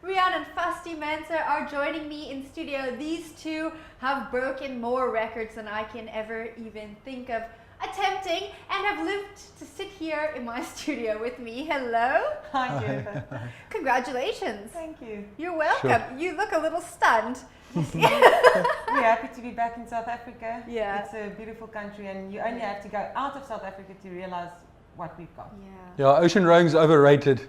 Rian and Fasti Mansour are joining me in studio. These two have broken more records than I can ever even think of attempting, and have lived to sit here in my studio with me. Hello. Hi, Jennifer. Congratulations. Thank you. You're welcome. Sure. You look a little stunned. We're happy to be back in South Africa. Yeah. It's a beautiful country, and you only have to go out of South Africa to realize what we've got. Yeah. Yeah, ocean rowing's overrated.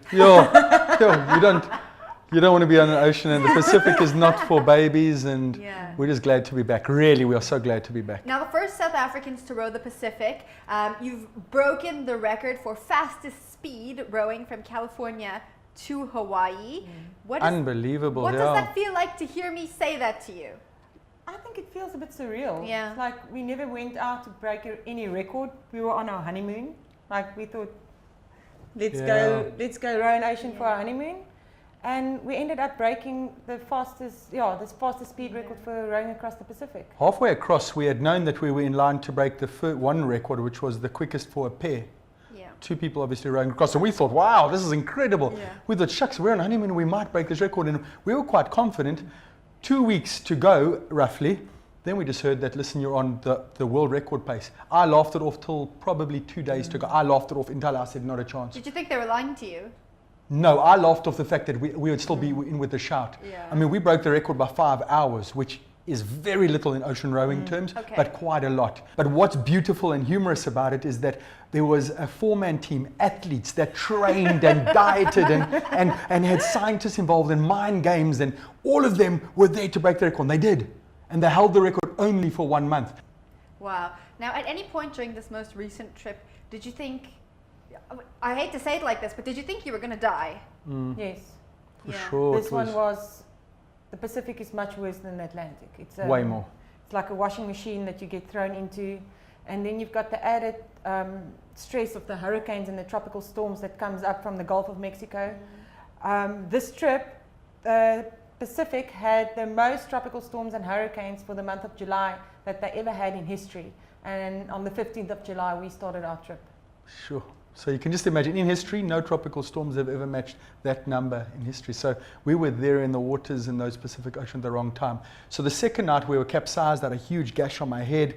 You don't want to be on an ocean, and the Pacific is not for babies, and Yeah. we're just glad to be back. Really, we are so glad to be back. Now, the first South Africans to row the Pacific. You've broken the record for fastest speed rowing from California to Hawaii. What is- Unbelievable, What yeah. does that feel like to hear me say that to you? I think it feels a bit surreal. Yeah. It's like we never went out to break any record. We were on our honeymoon. Like we thought, let's go row an ocean for our honeymoon. And we ended up breaking the fastest speed record for rowing across the Pacific. Halfway across, we had known that we were in line to break the one record, which was the quickest for a pair. Yeah. Two people obviously rowing across, and we thought, wow, this is incredible. Yeah. We thought, shucks, we're on honeymoon, we might break this record, and we were quite confident. 2 weeks to go, roughly. Then we just heard that, listen, you're on the world record pace. I laughed it off till probably 2 days to go. I laughed it off until I said, not a chance. Did you think they were lying to you? No, I laughed off the fact that we would still be in with the shout. Yeah. I mean, we broke the record by 5 hours, which is very little in ocean rowing terms, Okay. but quite a lot. But what's beautiful and humorous about it is that there was a 4-man team, athletes that trained and dieted and had scientists involved in mind games, and all of them were there to break the record. And they did. And they held the record only for 1 month. Wow. Now, at any point during this most recent trip, did you think, I hate to say it like this, but did you think you were going to die? Yes. For Yeah. sure. This it one was, the Pacific is much worse than the Atlantic. It's way more. It's like a washing machine that you get thrown into, and then you've got the added stress of the hurricanes and the tropical storms that comes up from the Gulf of Mexico. This trip, Pacific had the most tropical storms and hurricanes for the month of July that they ever had in history. And on the 15th of July, we started our trip. Sure. So you can just imagine, in history, no tropical storms have ever matched that number in history. So we were there in the waters in those Pacific Ocean at the wrong time. So the second night we were capsized, I had a huge gash on my head.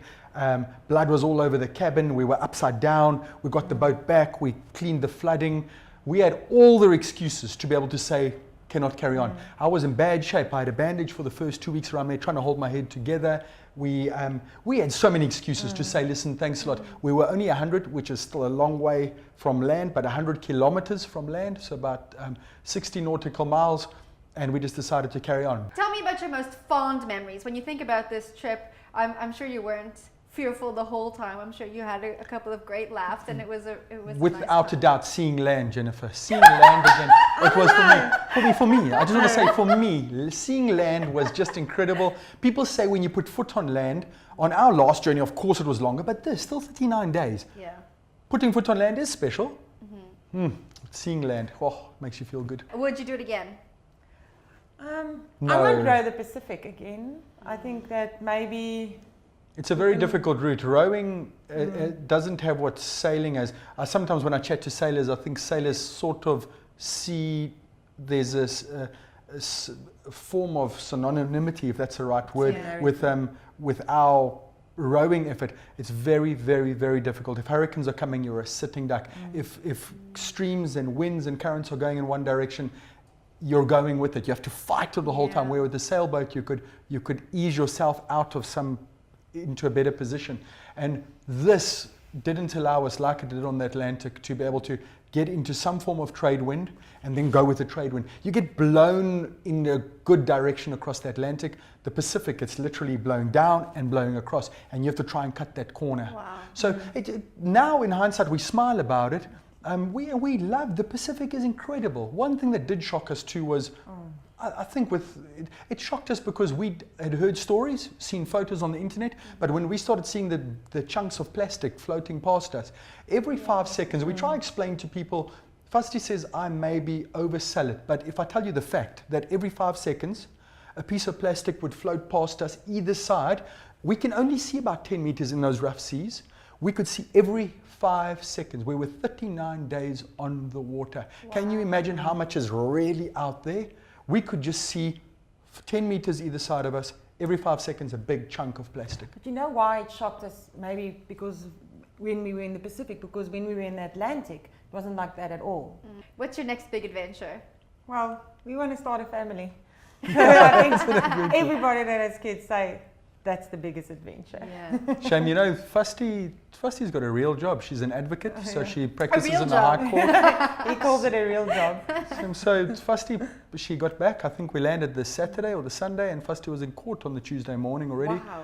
Blood was all over the cabin. We were upside down. We got the boat back. We cleaned the flooding. We had all the excuses to be able to say, cannot carry on. I was in bad shape. I had a bandage for the first 2 weeks around me, trying to hold my head together. We had so many excuses to say, listen, thanks a lot. We were only 100, which is still a long way from land, but 100 kilometers from land, so about 60 nautical miles, and we just decided to carry on. Tell me about your most fond memories. When you think about this trip, I'm sure you weren't fearful the whole time. I'm sure you had a couple of great laughs, and it was a Without nice a doubt, seeing land, Jennifer. Seeing land again. It was for me. I just want to say, for me, seeing land was just incredible. People say when you put foot on land, on our last journey, of course it was longer, but this, still 39 days. Yeah. Putting foot on land is special. Seeing land, makes you feel good. Would you do it again? No. I won't row the Pacific again. I think that maybe It's a very difficult route. Rowing doesn't have what sailing has. Sometimes when I chat to sailors, I think sailors sort of see there's this form of synonymity, if that's the right word, with our rowing effort. It's very, very, very difficult. If hurricanes are coming, you're a sitting duck. If streams and winds and currents are going in one direction, you're going with it. You have to fight it the whole time. Where with the sailboat, you could ease yourself out of into a better position. And this didn't allow us, like it did on the Atlantic, to be able to get into some form of trade wind and then go with the trade wind. You get blown in a good direction across the Atlantic. The Pacific, it's literally blowing down and blowing across, and you have to try and cut that corner. Wow. So now in hindsight, we smile about it. We love the Pacific is incredible. One thing that did shock us too was, I think it shocked us because we had heard stories, seen photos on the internet, but when we started seeing the chunks of plastic floating past us, every 5 seconds, we try to explain to people, Fasti says I maybe oversell it, but if I tell you the fact that every 5 seconds, a piece of plastic would float past us either side, we can only see about 10 meters in those rough seas. We could see every 5 seconds. We were 39 days on the water. Wow. Can you imagine how much is really out there? we could just see 10 meters either side of us, every 5 seconds, a big chunk of plastic. But you know why it shocked us? Maybe because when we were in the Pacific, because when we were in the Atlantic, it wasn't like that at all. What's your next big adventure? Well, we want to start a family. I think everybody that has kids say that's the biggest adventure. Yeah. Shame, Fusty's got a real job. She's an advocate, so she practices real in the job. High Court. He calls it a real job. So Fusty, she got back. I think we landed the Saturday or the Sunday, and Fusty was in court on the Tuesday morning already. Wow.